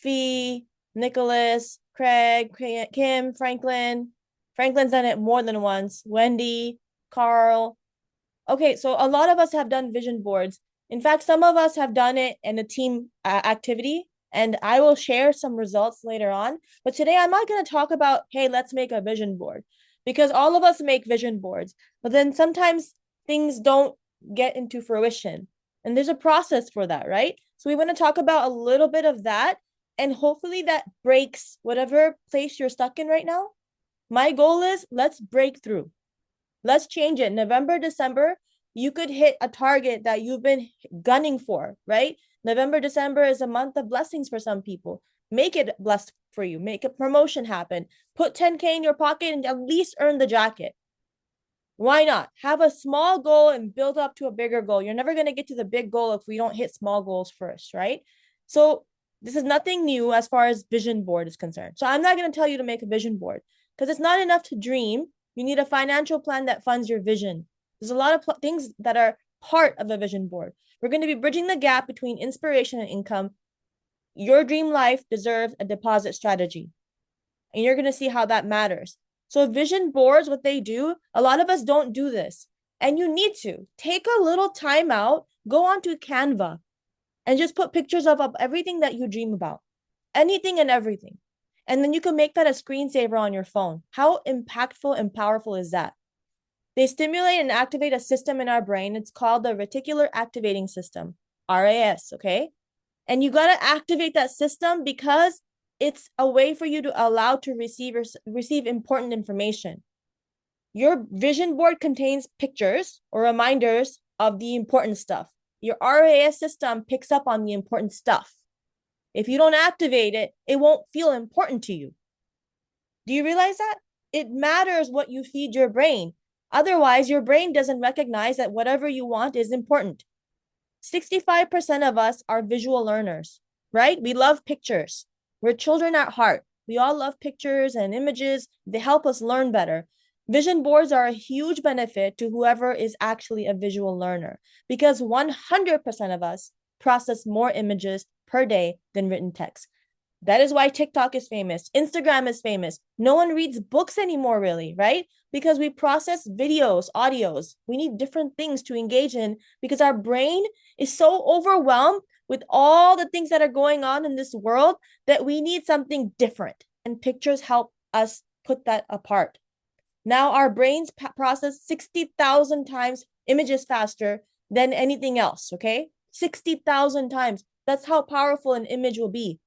Fee, Nicholas, Craig, Kim, Franklin. Franklin's done it more than once. Wendy, Carl. Okay, so a lot of us have done vision boards. In fact, some of us have done it in a team activity, and I will share some results later on. But today I'm not going to talk about, hey, let's make a vision board, because all of us make vision boards, but then sometimes things don't get into fruition. And there's a process for that, right? So we want to talk about a little bit of that, and hopefully that breaks whatever place you're stuck in right now. My goal is let's break through. Let's change it. November, December, you could hit a target that you've been gunning for, right? November, December is a month of blessings for some people. Make it blessed for you. Make a promotion happen. Put 10K in your pocket and at least earn the jacket. Why not? Have a small goal and build up to a bigger goal. You're never going to get to the big goal if we don't hit small goals first, right? So this is nothing new as far as vision board is concerned. So I'm not going to tell you to make a vision board because it's not enough to dream. You need a financial plan that funds your vision. There's a lot of things that are part of a vision board. We're going to be bridging the gap between inspiration and income. Your dream life deserves a deposit strategy. And you're going to see how that matters. So vision boards, what they do, a lot of us don't do this. And you need to take a little time out, go onto Canva and just put pictures of everything that you dream about, anything and everything. And then you can make that a screensaver on your phone. How impactful and powerful is that? They stimulate and activate a system in our brain. It's called the reticular activating system, RAS, okay? And you got to activate that system because it's a way for you to allow to receive important information. Your vision board contains pictures or reminders of the important stuff. Your RAS system picks up on the important stuff. If you don't activate it, it won't feel important to you. Do you realize that? It matters what you feed your brain. Otherwise, your brain doesn't recognize that whatever you want is important. 65% of us are visual learners, right? We love pictures. We're children at heart. We all love pictures and images. They help us learn better. Vision boards are a huge benefit to whoever is actually a visual learner because 100% of us process more images per day than written text. That is why TikTok is famous. Instagram is famous. No one reads books anymore, really, right? Because we process videos, audios. We need different things to engage in because our brain is so overwhelmed with all the things that are going on in this world that we need something different. And pictures help us put that apart. Now our brains process 60,000 times images faster than anything else, okay? 60,000 times. That's how powerful an image will be.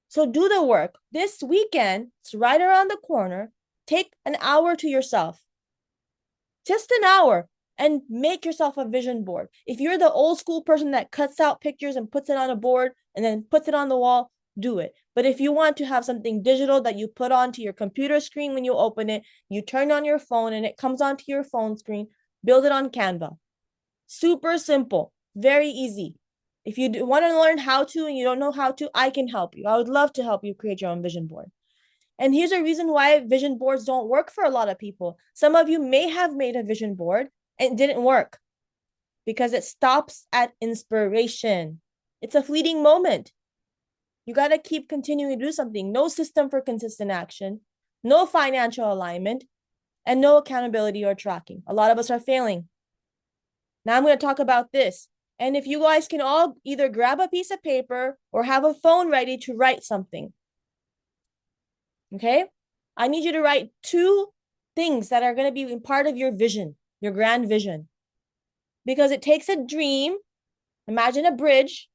So do the work. This weekend, it's right around the corner. Take an hour to yourself. Just an hour and make yourself a vision board. If you're the old school person that cuts out pictures and puts it on a board and then puts it on the wall, do it. But if you want to have something digital that you put onto your computer screen when you open it, you turn on your phone and it comes onto your phone screen, build it on Canva. Super simple, very easy. If you want to learn how to and you don't know how to, I can help you. I would love to help you create your own vision board. And here's a reason why vision boards don't work for a lot of people. Some of you may have made a vision board and it didn't work because it stops at inspiration. It's a fleeting moment. You got to keep continuing to do something. No system for consistent action, no financial alignment, and no accountability or tracking. A lot of us are failing. Now I'm going to talk about this. And if you guys can all either grab a piece of paper or have a phone ready to write something. Okay? I need you to write 2 things that are going to be part of your vision, your grand vision. Because it takes a dream, imagine a bridge,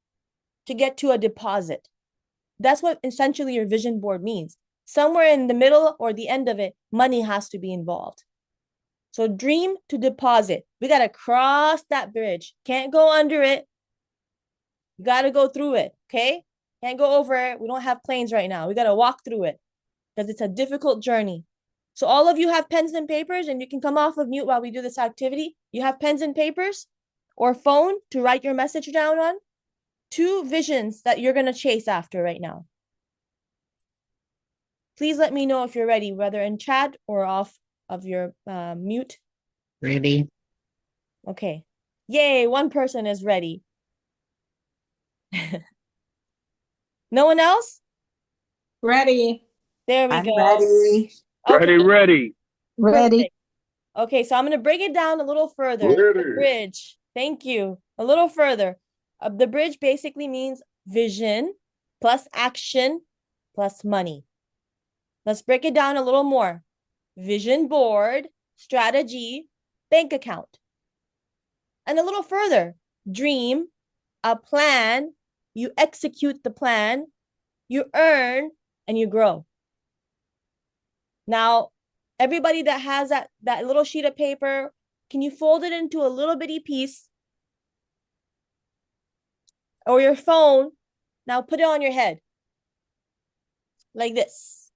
to get to a deposit. That's what essentially your vision board means. Somewhere in the middle or the end of it, money has to be involved. So dream to deposit. We got to cross that bridge. Can't go under it. You got to go through it, okay? Can't go over it. We don't have planes right now. We got to walk through it because it's a difficult journey. So all of you have pens and papers, and you can come off of mute while we do this activity. You have pens and papers or phone to write your message down on. 2 visions that you're going to chase after right now. Please let me know if you're ready, whether in chat or off of your mute. Ready? Okay. Yay, one person is ready. No one else? Ready. There we I'm go. ready. Okay, Ready. Ready. perfect. Okay, so I'm going to break it down a little further. The Ready. bridge. Thank you. A little further. The bridge basically means vision plus action plus money. Let's break it down a little more. Vision board, strategy, bank account. And a little further. Dream, a plan, you execute the plan, you earn, and you grow. Now, everybody that has that little sheet of paper, can you fold it into a little bitty piece or your phone? Now put it on your head like this.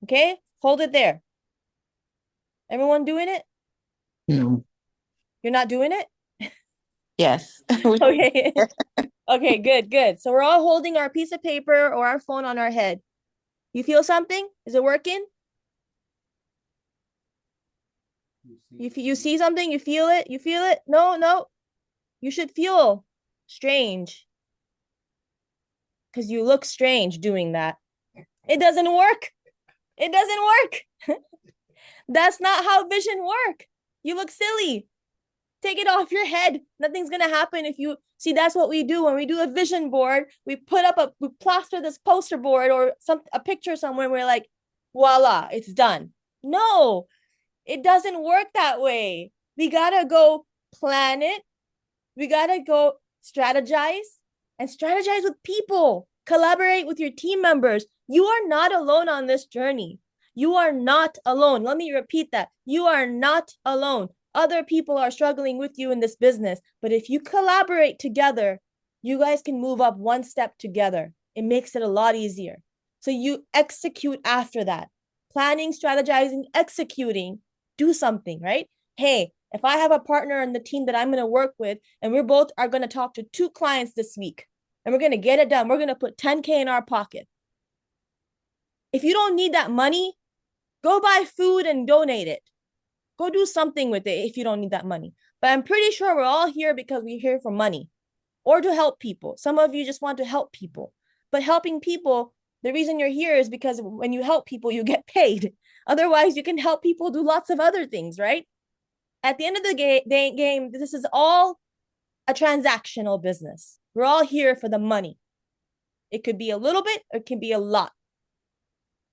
Okay? Hold it there. Everyone doing it? No. You're not doing it? Yes. Okay. Okay, good, good. So we're all holding our piece of paper or our phone on our head. You feel something? Is it working? You see something? You feel it? You feel it? No, no. You should feel strange because you look strange doing that. It doesn't work. It doesn't work. That's not how vision work. You look silly. Take it off your head. Nothing's gonna happen if you see. That's what we do when we do a vision board. We plaster this poster board or a picture somewhere. We're like, voila, it's done. No, it doesn't work that way. We gotta go plan it. We gotta go strategize and strategize with people. Collaborate with your team members. You are not alone on this journey. You are not alone. Let me repeat that. You are not alone. Other people are struggling with you in this business. But if you collaborate together, you guys can move up one step together. It makes it a lot easier. So you execute after that. Planning, strategizing, executing, do something, right? Hey, if I have a partner in the team that I'm going to work with, and we're both are going to talk to 2 clients this week, and we're going to get it done, we're going to put 10K in our pocket. If you don't need that money, go buy food and donate it. Go do something with it if you don't need that money. But I'm pretty sure we're all here because we're here for money or to help people. Some of you just want to help people. But helping people, the reason you're here is because when you help people, you get paid. Otherwise, you can help people do lots of other things, right? At the end of the game, this is all a transactional business. We're all here for the money. It could be a little bit, or it can be a lot.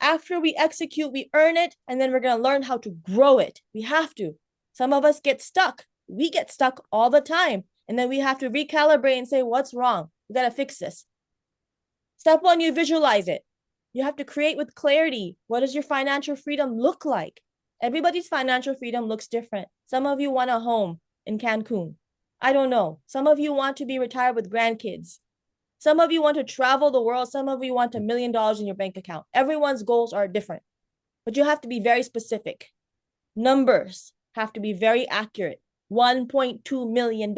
After we execute, we earn it, and then we're going to learn how to grow it. We have to. Some of us get stuck. We get stuck all the time. And then we have to recalibrate and say, what's wrong? We got to fix this. Step 1, you visualize it. You have to create with clarity. What does your financial freedom look like? Everybody's financial freedom looks different. Some of you want a home in Cancun. I don't know. Some of you want to be retired with grandkids. Some of you want to travel the world. Some of you want $1 million in your bank account. Everyone's goals are different, but you have to be very specific. Numbers have to be very accurate. $1.2 million.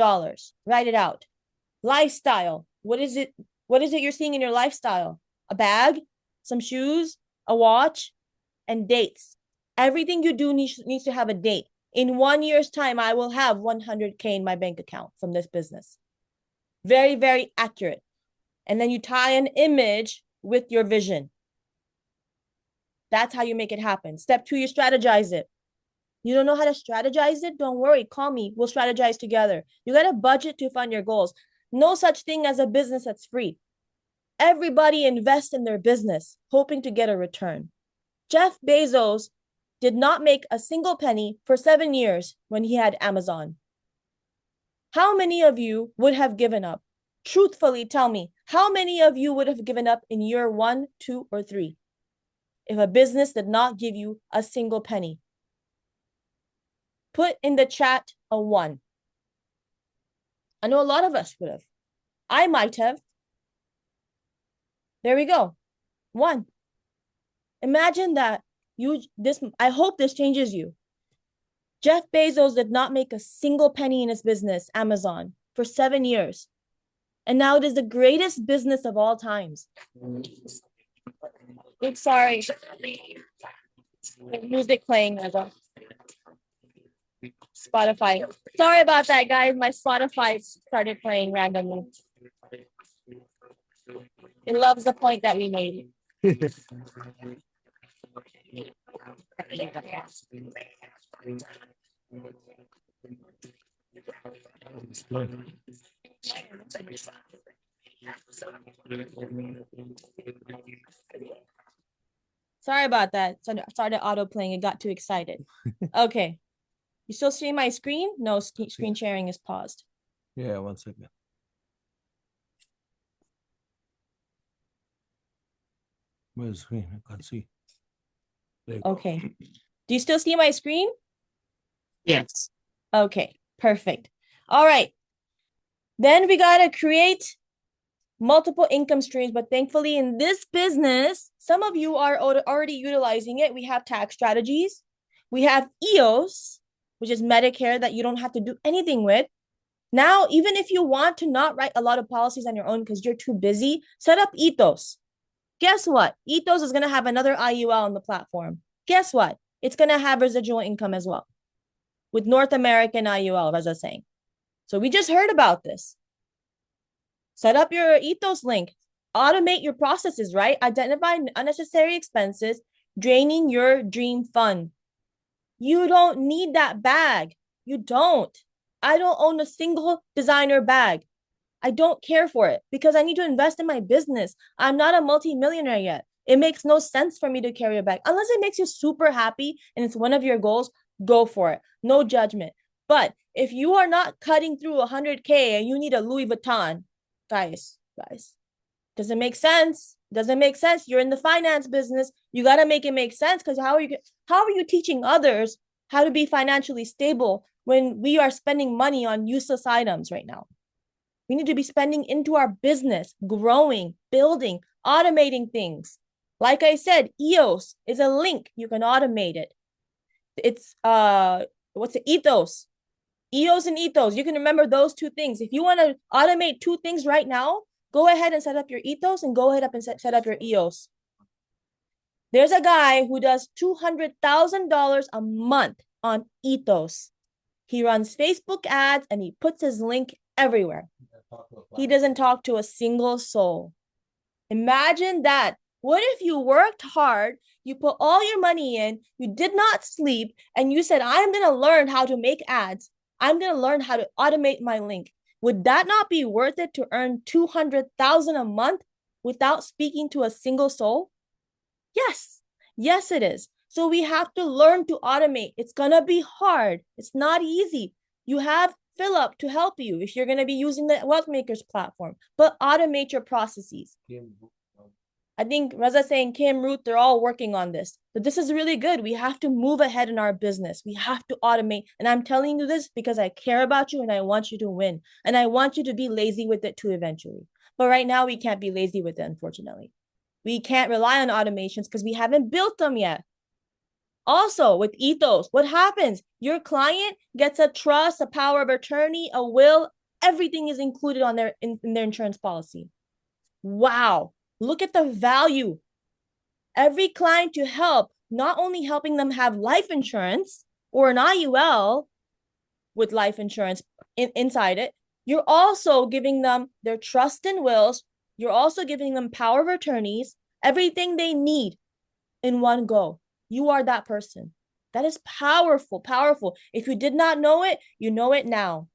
Write it out. Lifestyle. What is it? What is it you're seeing in your lifestyle? A bag, some shoes, a watch, and dates. Everything you do needs to have a date. In 1 year's time, I will have 100K in my bank account from this business. Very, very accurate. And then you tie an image with your vision. That's how you make it happen. Step 2, you strategize it. You don't know how to strategize it? Don't worry, call me. We'll strategize together. You got a budget to fund your goals. No such thing as a business that's free. Everybody invests in their business, hoping to get a return. Jeff Bezos did not make a single penny for 7 years when he had Amazon. How many of you would have given up? Truthfully, tell me, how many of you would have given up in year 1, 2, or 3 if a business did not give you a single penny? Put in the chat a 1. I know a lot of us would have. I might have. There we go. 1. Imagine that I hope this changes you. Jeff Bezos did not make a single penny in his business, Amazon, for 7 years. And now it is the greatest business of all times. Oops, sorry. Music playing as a Spotify. Sorry about that, guys. My Spotify started playing randomly. It loves the point that we made. Sorry about that. So I started auto playing. It got too excited. Okay. You still see my screen? No, screen sharing is paused. Yeah, 1 second. Where's the screen? I can't see. There you go. Okay. Do you still see my screen? Yes. Okay, perfect. All right. Then we got to create multiple income streams. But thankfully, in this business, some of you are already utilizing it. We have tax strategies. We have EOS, which is Medicare that you don't have to do anything with. Now, even if you want to not write a lot of policies on your own because you're too busy, set up Ethos. Guess what? Ethos is going to have another IUL on the platform. Guess what? It's going to have residual income as well with North American IUL, as I was saying. So we just heard about this. Set up your Ethos link. Automate your processes, right? Identify unnecessary expenses, draining your dream fund. You don't need that bag. You don't. I don't own a single designer bag. I don't care for it because I need to invest in my business. I'm not a multimillionaire yet. It makes no sense for me to carry a bag unless it makes you super happy and it's one of your goals. Go for it. No judgment. But if you are not cutting through 100K and you need a Louis Vuitton, guys, doesn't make sense. Doesn't make sense. You're in the finance business. You got to make it make sense because how are you teaching others how to be financially stable when we are spending money on useless items right now? We need to be spending into our business, growing, building, automating things. Like I said, EOS is a link. You can automate it. It's what's the Ethos? EOS and Ethos. You can remember those two things. If you want to automate two things right now, go ahead and set up your Ethos and go ahead and set up your EOS. There's a guy who does $200,000 a month on Ethos. He runs Facebook ads and he puts his link everywhere. He doesn't talk to a single soul. Imagine that. What if you worked hard, you put all your money in, you did not sleep, and you said, I'm going to learn how to make ads. I'm going to learn how to automate my link. Would that not be worth it to earn $200,000 a month without speaking to a single soul? Yes. Yes, it is. So we have to learn to automate. It's going to be hard. It's not easy. You have Philip to help you if you're going to be using the Wealth Makers platform, but automate your processes. I think Raza's saying Kim, Ruth, they're all working on this. But this is really good. We have to move ahead in our business. We have to automate. And I'm telling you this because I care about you and I want you to win. And I want you to be lazy with it too eventually. But right now, we can't be lazy with it, unfortunately. We can't rely on automations because we haven't built them yet. Also, with Ethos, what happens? Your client gets a trust, a power of attorney, a will. Everything is included on in their insurance policy. Wow. Look at the value. Every client you help, not only helping them have life insurance or an IUL with life insurance inside it, you're also giving them their trust and wills. You're also giving them power of attorneys, everything they need in one go. You are that person. That is powerful, powerful. If you did not know it, you know it now.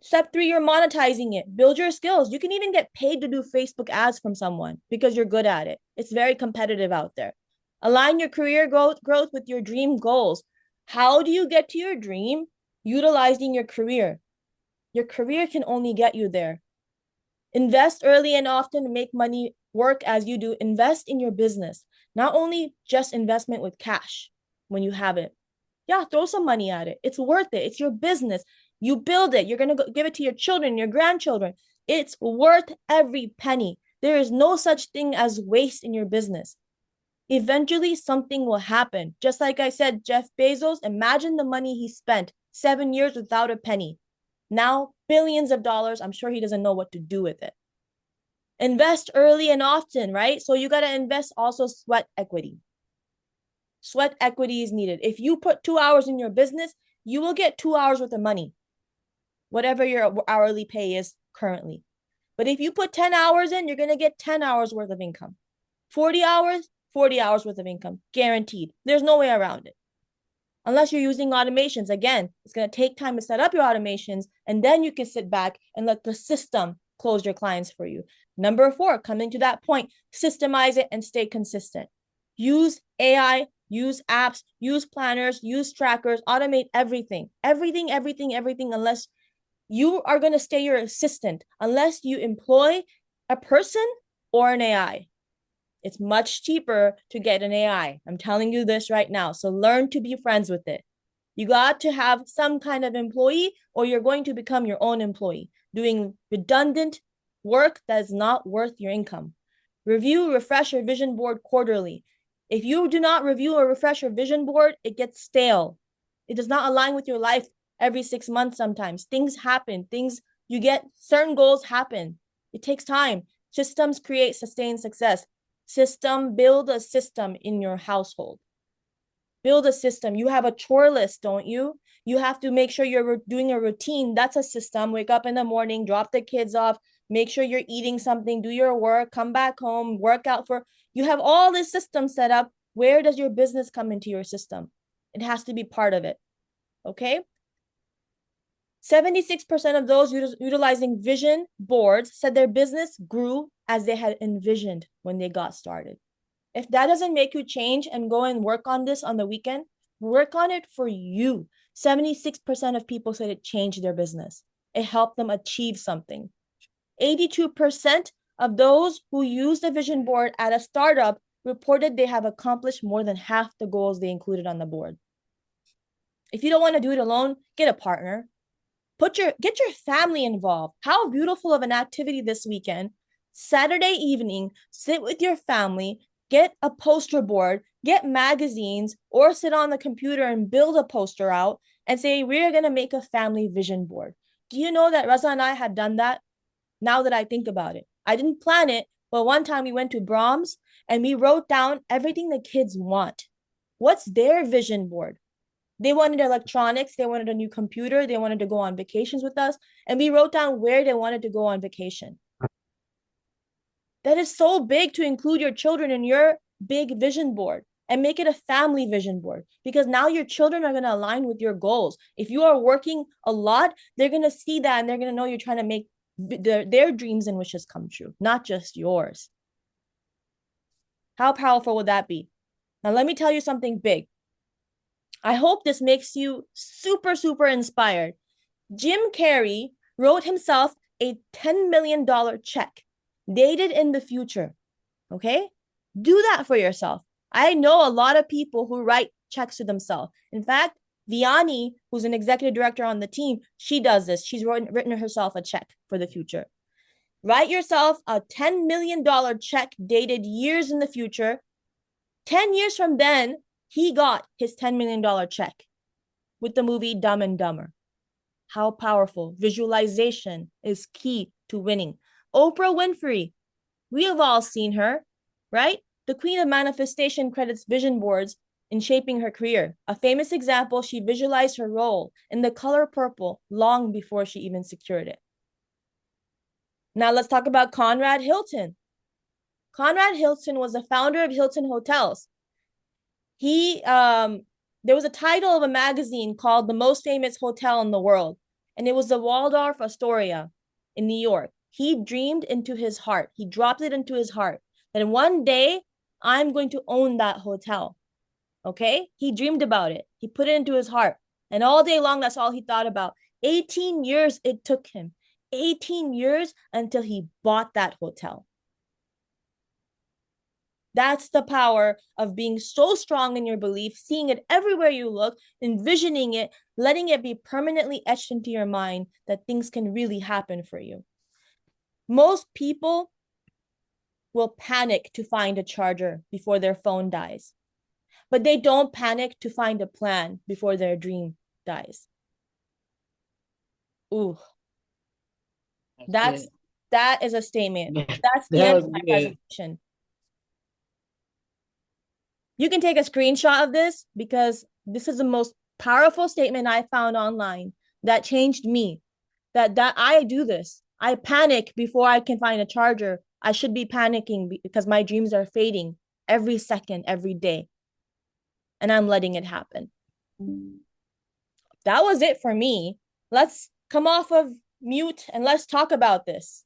Step 3, you're monetizing it. Build your skills. You can even get paid to do Facebook ads from someone because you're good at it. It's very competitive out there. Align your career growth with your dream goals. How do you get to your dream? Utilizing your career. Your career can only get you there. Invest early and often to make money work as you do. Invest in your business. Not only just investment with cash when you have it. Yeah, throw some money at it. It's worth it. It's your business. You build it. You're going to give it to your children, your grandchildren. It's worth every penny. There is no such thing as waste in your business. Eventually, something will happen. Just like I said, Jeff Bezos, imagine the money he spent 7 years without a penny. Now, billions of dollars. I'm sure he doesn't know what to do with it. Invest early and often, right? So you got to invest also sweat equity. Sweat equity is needed. If you put 2 hours in your business, you will get 2 hours worth of money, whatever your hourly pay is currently. But if you put 10 hours in, you're going to get 10 hours worth of income. 40 hours, 40 hours worth of income, guaranteed. There's no way around it. Unless you're using automations. Again, it's going to take time to set up your automations, and then you can sit back and let the system close your clients for you. Number 4, coming to that point, systemize it and stay consistent. Use AI, use apps, use planners, use trackers, automate everything, unless you are going to stay your assistant, unless you employ a person or an AI. It's much cheaper to get an AI. I'm telling you this right now. So learn to be friends with it. You got to have some kind of employee, or you're going to become your own employee, doing redundant work that is not worth your income. Review, refresh your vision board quarterly. If you do not review or refresh your vision board, it gets stale. It does not align with your life every 6 months sometimes. Things happen. You get certain goals happen. It takes time. Systems create sustained success. Build a system in your household. Build a system. You have a chore list, don't you? You have to make sure you're doing a routine. That's a system. Wake up in the morning, drop the kids off, make sure you're eating something, do your work, come back home, work out you have all this system set up. Where does your business come into your system? It has to be part of it. Okay? 76% of those utilizing vision boards said their business grew as they had envisioned when they got started. If that doesn't make you change and go and work on this on the weekend, work on it for you. 76% of people said it changed their business. It helped them achieve something. 82% of those who used a vision board at a startup reported they have accomplished more than half the goals they included on the board. If you don't want to do it alone, get a partner. Get your family involved. How beautiful of an activity this weekend. Saturday evening, sit with your family, get a poster board, get magazines, or sit on the computer and build a poster out and say, we're going to make a family vision board. Do you know that Raza and I had done that? Now that I think about it, I didn't plan it, but one time we went to Brahms and we wrote down everything the kids want. What's their vision board? They wanted electronics. They wanted a new computer. They wanted to go on vacations with us. And we wrote down where they wanted to go on vacation. That is so big to include your children in your big vision board and make it a family vision board, because now your children are going to align with your goals. If you are working a lot, they're going to see that and they're going to know you're trying to make their dreams and wishes come true, not just yours. How powerful would that be? Now, let me tell you something big. I hope this makes you super, super inspired. Jim Carrey wrote himself a $10 million check dated in the future. Okay? Do that for yourself. I know a lot of people who write checks to themselves. In fact, Vianney, who's an executive director on the team, she does this. She's written herself a check for the future. Write yourself a $10 million check dated years in the future. 10 years from then, he got his $10 million check with the movie Dumb and Dumber. How powerful. Visualization is key to winning. Oprah Winfrey, we have all seen her, right? The queen of manifestation credits vision boards in shaping her career. A famous example, she visualized her role in the color purple long before she even secured it. Now let's talk about Conrad Hilton. Conrad Hilton was the founder of Hilton Hotels. There was a title of a magazine called The Most Famous Hotel in the World, and it was the Waldorf Astoria in New York. He dreamed into his heart. He dropped it into his heart that one day I'm going to own that hotel. Okay? He dreamed about it. He put it into his heart. And all day long, that's all he thought about. 18 years it took him. 18 years until he bought that hotel. That's the power of being so strong in your belief, seeing it everywhere you look, envisioning it, letting it be permanently etched into your mind that things can really happen for you. Most people will panic to find a charger before their phone dies, but they don't panic to find a plan before their dream dies. Ooh, that is a statement. That's the end of my presentation. You can take a screenshot of this because this is the most powerful statement I found online that changed me. That I do this. I panic before I can find a charger. I should be panicking because my dreams are fading every second, every day. And I'm letting it happen. That was it for me. Let's come off of mute and let's talk about this.